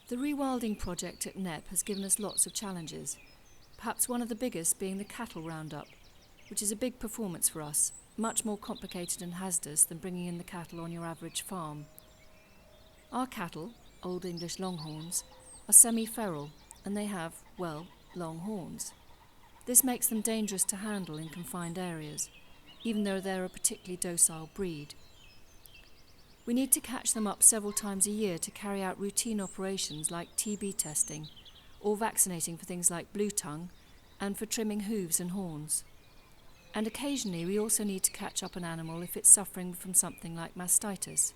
The rewilding project at Knepp has given us lots of challenges, perhaps one of the biggest being the cattle Roundup, which is a big performance for us, much more complicated and hazardous than bringing in the cattle on your average farm. Our cattle, Old English Longhorns, are semi-feral and they have, well, long horns. This makes them dangerous to handle in confined areas, even though they're a particularly docile breed. We need to catch them up several times a year to carry out routine operations like TB testing or vaccinating for things like blue tongue and for trimming hooves and horns. And occasionally we also need to catch up an animal if it's suffering from something like mastitis.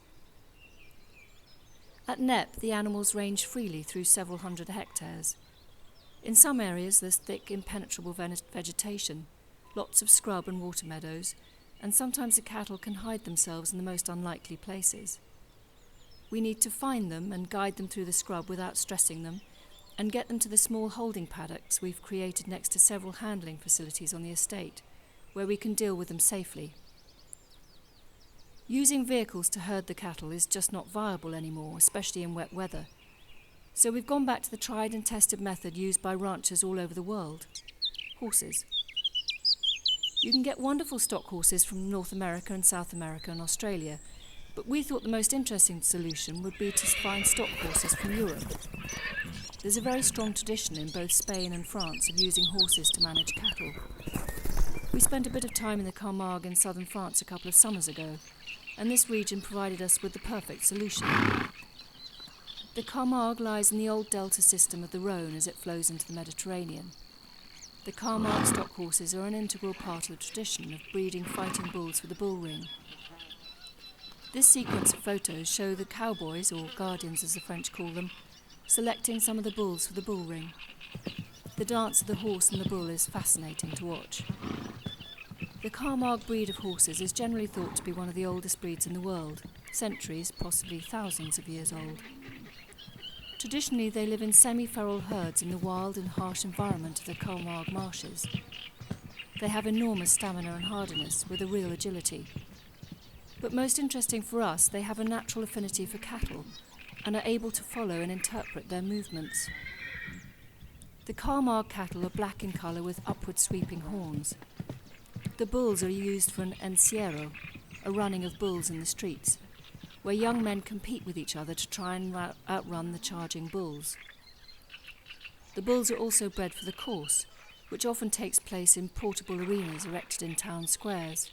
At Knepp, the animals range freely through several hundred hectares. In some areas there's thick, impenetrable vegetation, lots of scrub and water meadows, and sometimes the cattle can hide themselves in the most unlikely places. We need to find them and guide them through the scrub without stressing them, and get them to the small holding paddocks we've created next to several handling facilities on the estate, where we can deal with them safely. Using vehicles to herd the cattle is just not viable anymore, especially in wet weather. So we've gone back to the tried and tested method used by ranchers all over the world: horses. You can get wonderful stock horses from North America and South America and Australia, but we thought the most interesting solution would be to find stock horses from Europe. There's a very strong tradition in both Spain and France of using horses to manage cattle. We spent a bit of time in the Carmargue in southern France a couple of summers ago, and this region provided us with the perfect solution. The Carmargue lies in the old delta system of the Rhône as it flows into the Mediterranean. The Carmargue stock horses are an integral part of the tradition of breeding fighting bulls for the bull ring. This sequence of photos show the cowboys, or guardians as the French call them, selecting some of the bulls for the bull ring. The dance of the horse and the bull is fascinating to watch. The Carmargue breed of horses is generally thought to be one of the oldest breeds in the world, centuries, possibly thousands of years old. Traditionally, they live in semi-feral herds in the wild and harsh environment of the Carmargue marshes. They have enormous stamina and hardiness, with a real agility. But most interesting for us, they have a natural affinity for cattle and are able to follow and interpret their movements. The Carmargue cattle are black in colour with upward sweeping horns. The bulls are used for an encierro, a running of bulls in the streets, where young men compete with each other to try and outrun the charging bulls. The bulls are also bred for the course, which often takes place in portable arenas erected in town squares.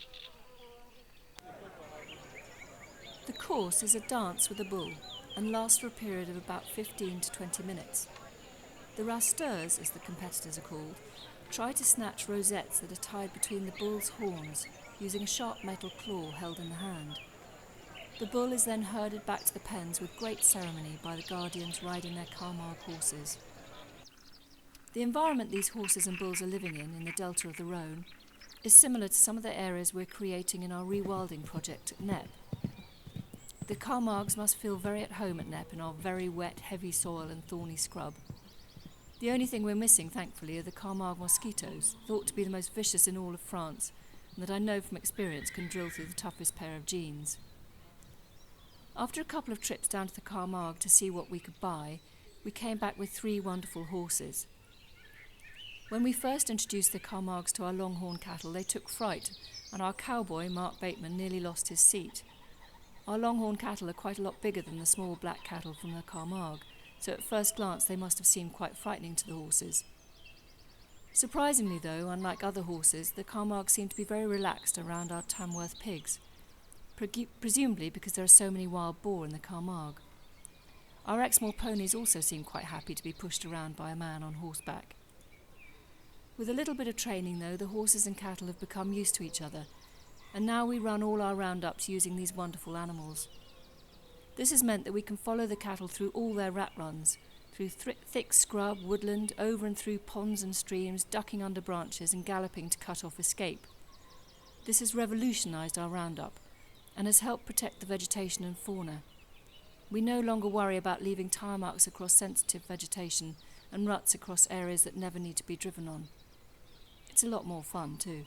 The course is a dance with a bull and lasts for a period of about 15 to 20 minutes. The rasteurs, as the competitors are called, try to snatch rosettes that are tied between the bull's horns using a sharp metal claw held in the hand. The bull is then herded back to the pens with great ceremony by the guardians riding their Carmargue horses. The environment these horses and bulls are living in the delta of the Rhône is similar to some of the areas we're creating in our rewilding project at Knepp. The Carmargues must feel very at home at Knepp in our very wet, heavy soil and thorny scrub. The only thing we're missing, thankfully, are the Carmargue mosquitoes, thought to be the most vicious in all of France, and that I know from experience can drill through the toughest pair of jeans. After a couple of trips down to the Carmargue to see what we could buy, we came back with 3 wonderful horses. When we first introduced the Carmargues to our Longhorn cattle, they took fright, and our cowboy, Mark Bateman, nearly lost his seat. Our Longhorn cattle are quite a lot bigger than the small black cattle from the Carmargue, so at first glance they must have seemed quite frightening to the horses. Surprisingly though, unlike other horses, the Carmargue seemed to be very relaxed around our Tamworth pigs, presumably because there are so many wild boar in the Carmargue. Our Exmoor ponies also seemed quite happy to be pushed around by a man on horseback. With a little bit of training though, the horses and cattle have become used to each other, and now we run all our roundups using these wonderful animals. This has meant that we can follow the cattle through all their rat runs, through thick scrub, woodland, over and through ponds and streams, ducking under branches and galloping to cut off escape. This has revolutionised our roundup and has helped protect the vegetation and fauna. We no longer worry about leaving tire marks across sensitive vegetation and ruts across areas that never need to be driven on. It's a lot more fun too.